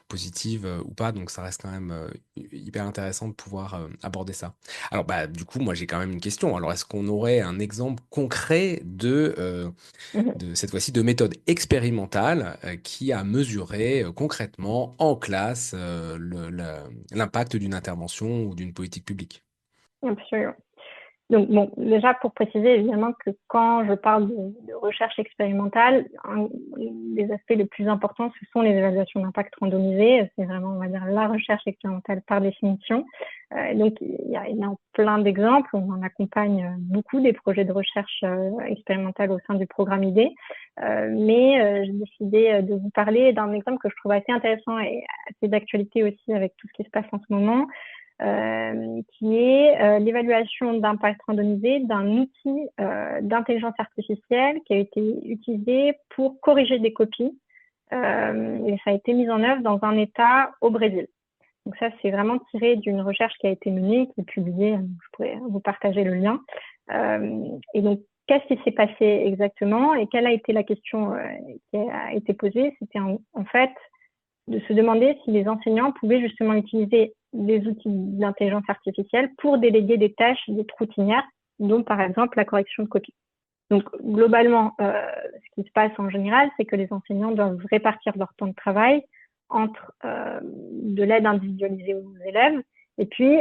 positive ou pas. Donc ça reste quand même hyper intéressant de pouvoir aborder ça. Alors bah du coup, moi j'ai quand même une question. Alors est-ce qu'on aurait un exemple concret de cette fois-ci de méthode expérimentale qui a mesuré concrètement en classe l'impact d'une intervention ou d'une politique publique? Absolument. Donc, bon, déjà pour préciser évidemment que quand je parle de recherche expérimentale, un des aspects les plus importants, ce sont les évaluations d'impact randomisées. C'est vraiment, on va dire, la recherche expérimentale par définition. Donc, il y a plein d'exemples. On en accompagne beaucoup des projets de recherche expérimentale au sein du programme ID. Mais j'ai décidé de vous parler d'un exemple que je trouve assez intéressant et assez d'actualité aussi avec tout ce qui se passe en ce moment. Qui est l'évaluation d'impact randomisé d'un outil d'intelligence artificielle qui a été utilisé pour corriger des copies. Et ça a été mis en œuvre dans un État au Brésil. Donc ça, c'est vraiment tiré d'une recherche qui a été menée, qui est publiée. Je pourrais vous partager le lien. Et donc, qu'est-ce qui s'est passé exactement et quelle a été la question qui a été posée? C'était en fait de se demander si les enseignants pouvaient justement utiliser des outils d'intelligence artificielle pour déléguer des tâches dites routinières, dont par exemple la correction de copies. Donc globalement, ce qui se passe en général, c'est que les enseignants doivent répartir leur temps de travail entre de l'aide individualisée aux élèves et puis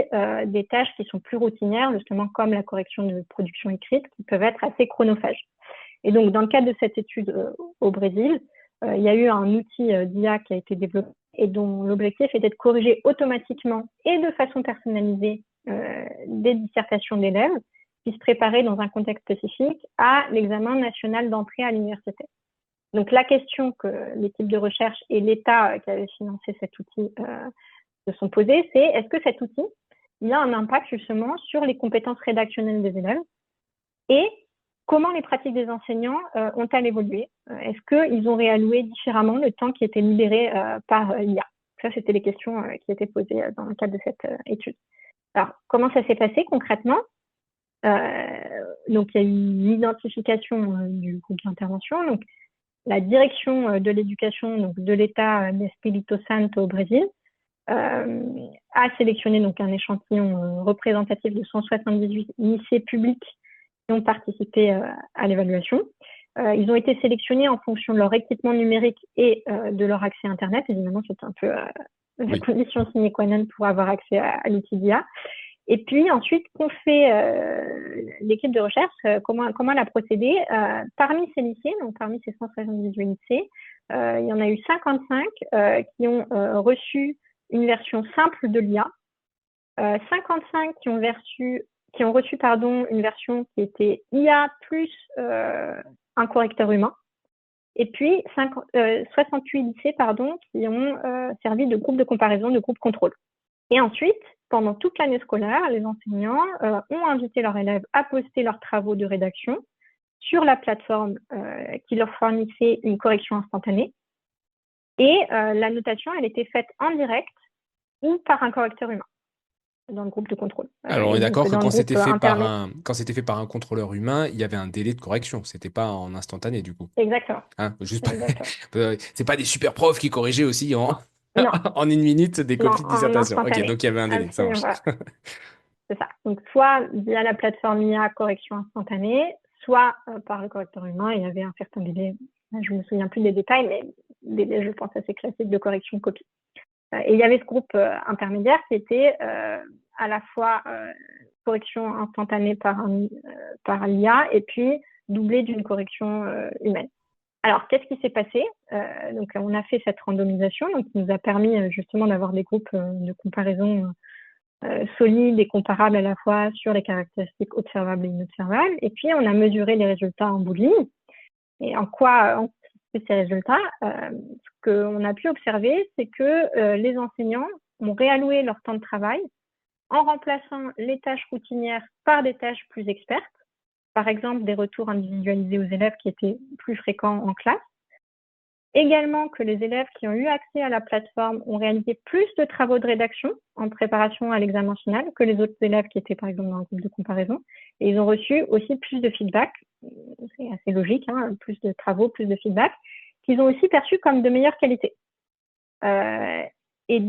des tâches qui sont plus routinières, justement comme la correction de production écrite, qui peuvent être assez chronophages. Et donc dans le cadre de cette étude au Brésil, il y a eu un outil d'IA qui a été développé et dont l'objectif était de corriger automatiquement et de façon personnalisée des dissertations d'élèves qui se préparaient dans un contexte spécifique à l'examen national d'entrée à l'université. Donc la question que l'équipe de recherche et l'État qui avait financé cet outil se sont posées, c'est est-ce que cet outil il a un impact justement sur les compétences rédactionnelles des élèves et comment les pratiques des enseignants ont-elles évolué? Est-ce qu'ils ont réalloué différemment le temps qui était libéré par l'IA? Ça, c'était les questions qui étaient posées dans le cadre de cette étude. Alors, comment ça s'est passé concrètement? Donc, il y a eu l'identification du groupe d'intervention. Donc, la direction de l'éducation donc, de l'État d'Espírito Santo au Brésil a sélectionné donc, un échantillon représentatif de 178 lycées publics qui ont participé à l'évaluation. Ils ont été sélectionnés en fonction de leur équipement numérique et de leur accès à Internet. Évidemment, c'est un peu la condition sine qua non pour avoir accès à l'outil d'IA. Et puis ensuite, qu'ont fait l'équipe de recherche, comment elle a procédé parmi ces lycées, donc parmi ces 178 lycées, il y en a eu 55 qui ont reçu une version simple de l'IA, 55 qui ont reçu une version qui était IA plus un correcteur humain, et puis 68 lycées qui ont servi de groupe de comparaison, de groupe contrôle. Et ensuite, pendant toute l'année scolaire, les enseignants ont invité leurs élèves à poster leurs travaux de rédaction sur la plateforme qui leur fournissait une correction instantanée. Et la notation, elle était faite en direct ou par un correcteur humain dans le groupe de contrôle. Alors, on est d'accord que quand c'était fait par un contrôleur humain, il y avait un délai de correction. C'était pas en instantané, du coup. Exactement. Hein, juste Exactement. c'est pas des super profs qui corrigeaient aussi en, Non. en une minute des copies de dissertation. Ok, donc il y avait un délai, ça marche. Voilà. C'est ça. Donc, soit via la plateforme IA correction instantanée, soit par le correcteur humain. Il y avait un certain délai. Je me souviens plus des détails, mais délai, je pense, assez classique de correction de copie. Et il y avait ce groupe intermédiaire qui était à la fois correction instantanée par l'IA et puis doublé d'une correction humaine. Alors, qu'est-ce qui s'est passé? Donc, on a fait cette randomisation, donc, qui nous a permis justement d'avoir des groupes de comparaison solides et comparables à la fois sur les caractéristiques observables et inobservables. Et puis, on a mesuré les résultats en bout de ligne. Et en quoi consistent ces résultats? Ce qu'on a pu observer, c'est que les enseignants ont réalloué leur temps de travail en remplaçant les tâches routinières par des tâches plus expertes. Par exemple, des retours individualisés aux élèves qui étaient plus fréquents en classe. Également que les élèves qui ont eu accès à la plateforme ont réalisé plus de travaux de rédaction en préparation à l'examen final que les autres élèves qui étaient par exemple dans un groupe de comparaison. Et ils ont reçu aussi plus de feedback, c'est assez logique, hein, plus de travaux, plus de feedback, qu'ils ont aussi perçu comme de meilleure qualité. Et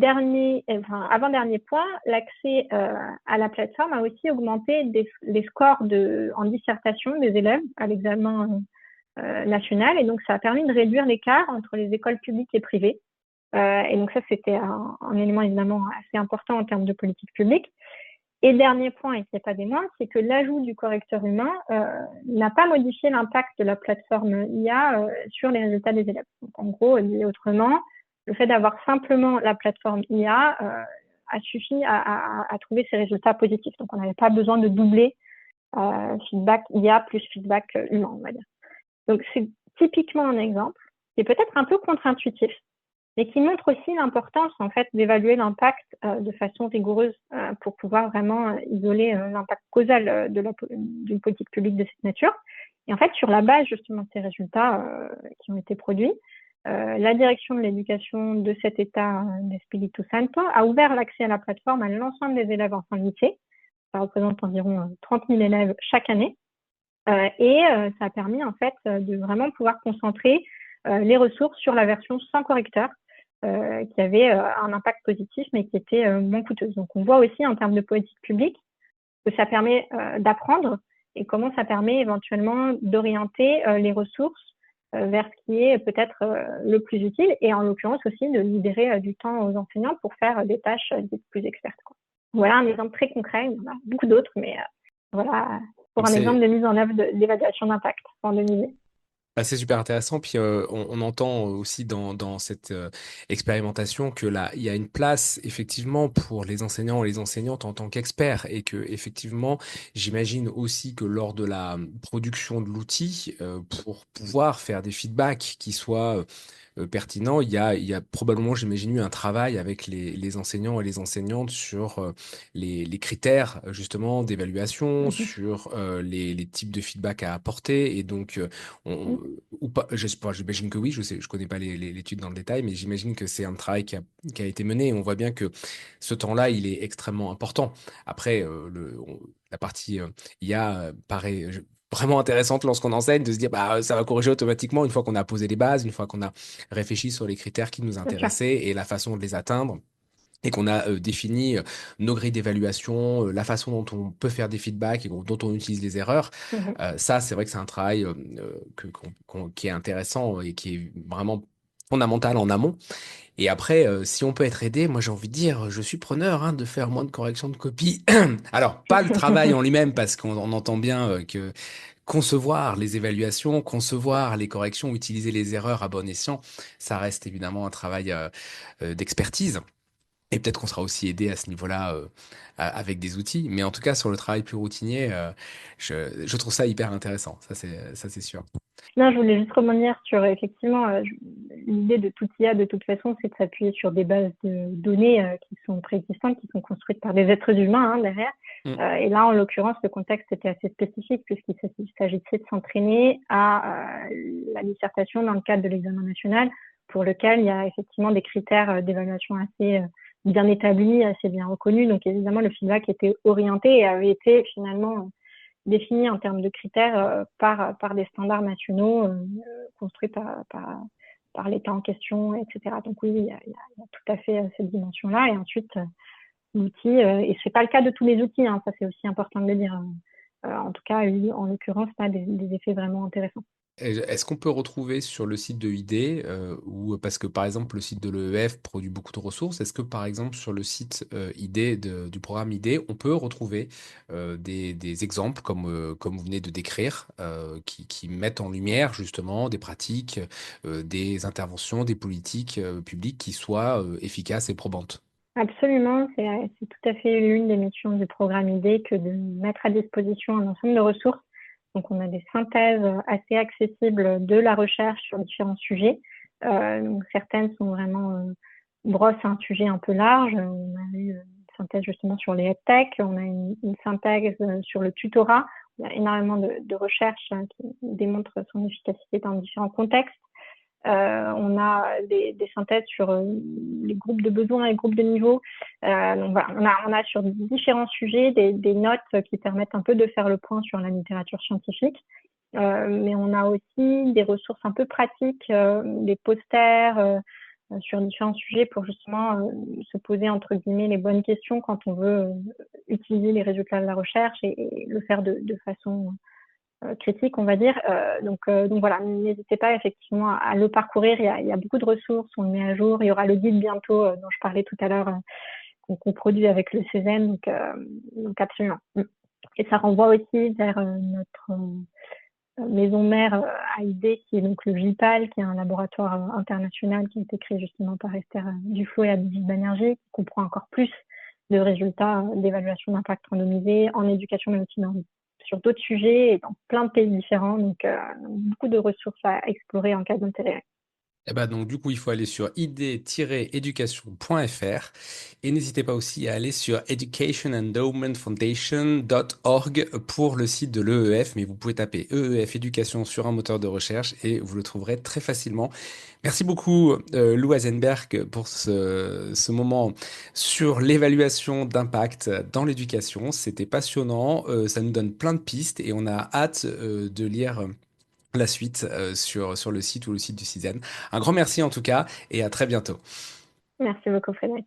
avant-dernier point, l'accès à la plateforme a aussi augmenté les scores en dissertation des élèves à l'examen national. Et donc, ça a permis de réduire l'écart entre les écoles publiques et privées. Et donc, ça, c'était un élément évidemment assez important en termes de politique publique. Et dernier point, et qui n'est pas des moindres, c'est que l'ajout du correcteur humain n'a pas modifié l'impact de la plateforme IA sur les résultats des élèves. Donc, en gros, dit autrement, le fait d'avoir simplement la plateforme IA a suffi à trouver ces résultats positifs. Donc, on n'avait pas besoin de doubler feedback IA plus feedback humain, on va dire. Donc, c'est typiquement un exemple qui est peut-être un peu contre-intuitif, mais qui montre aussi l'importance, en fait, d'évaluer l'impact de façon rigoureuse pour pouvoir vraiment isoler l'impact causal d'une politique publique de cette nature. Et en fait, sur la base, justement, de ces résultats qui ont été produits, la direction de l'éducation de cet État d'Espírito Santo a ouvert l'accès à la plateforme à l'ensemble des élèves en fin de lycée. Ça représente environ 30 000 élèves chaque année. Et ça a permis, en fait, de vraiment pouvoir concentrer les ressources sur la version sans correcteur, qui avait un impact positif, mais qui était moins coûteuse. Donc, on voit aussi, en termes de politique publique, que ça permet d'apprendre et comment ça permet éventuellement d'orienter les ressources vers ce qui est peut-être le plus utile, et en l'occurrence aussi de libérer du temps aux enseignants pour faire des tâches dites plus expertes, quoi. Voilà un exemple très concret, il y en a beaucoup d'autres, mais voilà pour un exemple de mise en œuvre d'évaluation d'impact en 2020. C'est super intéressant. Puis on entend aussi dans cette expérimentation que là, il y a une place effectivement pour les enseignants et les enseignantes en tant qu'experts, et que effectivement, j'imagine aussi que lors de la production de l'outil, pour pouvoir faire des feedbacks qui soient pertinent. Il y a probablement, j'imagine, eu un travail avec les enseignants et les enseignantes sur les critères justement d'évaluation, sur les types de feedback à apporter. Et donc, ou pas, j'imagine que oui, je sais, je connais pas l'étude dans le détail, mais j'imagine que c'est un travail qui a été mené. Et on voit bien que ce temps-là, il est extrêmement important. Après, la partie IA paraît vraiment intéressante lorsqu'on enseigne, de se dire bah ça va corriger automatiquement une fois qu'on a posé les bases, une fois qu'on a réfléchi sur les critères qui nous intéressaient et la façon de les atteindre, et qu'on a défini nos grilles d'évaluation, la façon dont on peut faire des feedbacks et dont on utilise les erreurs. Ça, c'est vrai que c'est un travail qui est intéressant et qui est vraiment fondamental en amont. Et après, si on peut être aidé, moi j'ai envie de dire, je suis preneur hein, de faire moins de corrections de copies. Alors, pas le travail en lui-même, parce qu'on entend bien que concevoir les évaluations, concevoir les corrections, utiliser les erreurs à bon escient, ça reste évidemment un travail d'expertise. Et peut-être qu'on sera aussi aidé à ce niveau-là avec des outils. Mais en tout cas, sur le travail plus routinier, je trouve ça hyper intéressant. Ça, c'est sûr. Non, je voulais juste rebondir sur effectivement l'idée de tout IA de toute façon, c'est de s'appuyer sur des bases de données qui sont préexistantes, qui sont construites par des êtres humains hein, derrière. Et là, en l'occurrence, le contexte était assez spécifique puisqu'il s'agissait de s'entraîner à la dissertation dans le cadre de l'examen national, pour lequel il y a effectivement des critères d'évaluation assez bien établis, assez bien reconnus. Donc évidemment, le feedback était orienté et avait été finalement définis en termes de critères par des standards nationaux construits par l'État en question, etc. Donc oui, il y a tout à fait cette dimension-là. Et ensuite, l'outil, et c'est pas le cas de tous les outils, hein, ça c'est aussi important de le dire. En tout cas, en l'occurrence, ça a des effets vraiment intéressants. Est-ce qu'on peut retrouver sur le site de ID, ou parce que par exemple le site de l'EEF produit beaucoup de ressources, est-ce que par exemple sur le site ID du programme ID, on peut retrouver des exemples comme vous venez de décrire, qui mettent en lumière justement des pratiques, des interventions, des politiques publiques qui soient efficaces et probantes? Absolument, c'est tout à fait l'une des missions du programme IDE que de mettre à disposition un ensemble de ressources. Donc, on a des synthèses assez accessibles de la recherche sur différents sujets. Donc, certaines sont vraiment brossent un sujet un peu large. On a eu une synthèse justement sur les EdTech, on a une synthèse sur le tutorat. Il y a énormément de recherches qui démontrent son efficacité dans différents contextes. On a des synthèses sur les groupes de besoins et les groupes de niveau. Donc voilà, on a sur différents sujets des notes qui permettent un peu de faire le point sur la littérature scientifique. Mais on a aussi des ressources un peu pratiques, des posters sur différents sujets pour justement se poser entre guillemets les bonnes questions quand on veut utiliser les résultats de la recherche et le faire de façon critique, on va dire. Donc voilà, n'hésitez pas effectivement à le parcourir. Il y a beaucoup de ressources, on le met à jour. Il y aura le guide bientôt dont je parlais tout à l'heure, qu'on produit avec le Cézanne. Donc absolument. Et ça renvoie aussi vers notre maison mère AID, qui est donc le GIPAL, qui est un laboratoire international qui a été créé justement par Esther Duflo et Abhijit Banerjee, qui comprend encore plus de résultats d'évaluation d'impact randomisé en éducation, mais aussi sur d'autres sujets et dans plein de pays différents. Donc, beaucoup de ressources à explorer en cas d'intérêt. Eh ben donc du coup, il faut aller sur id-education.fr et n'hésitez pas aussi à aller sur educationendowmentfoundation.org pour le site de l'EEF, mais vous pouvez taper EEF Éducation sur un moteur de recherche et vous le trouverez très facilement. Merci beaucoup, Lou Azenberg, pour ce moment sur l'évaluation d'impact dans l'éducation. C'était passionnant, ça nous donne plein de pistes et on a hâte de lire la suite sur le site ou le site du CISEN. Un grand merci en tout cas et à très bientôt. Merci beaucoup, Frédéric.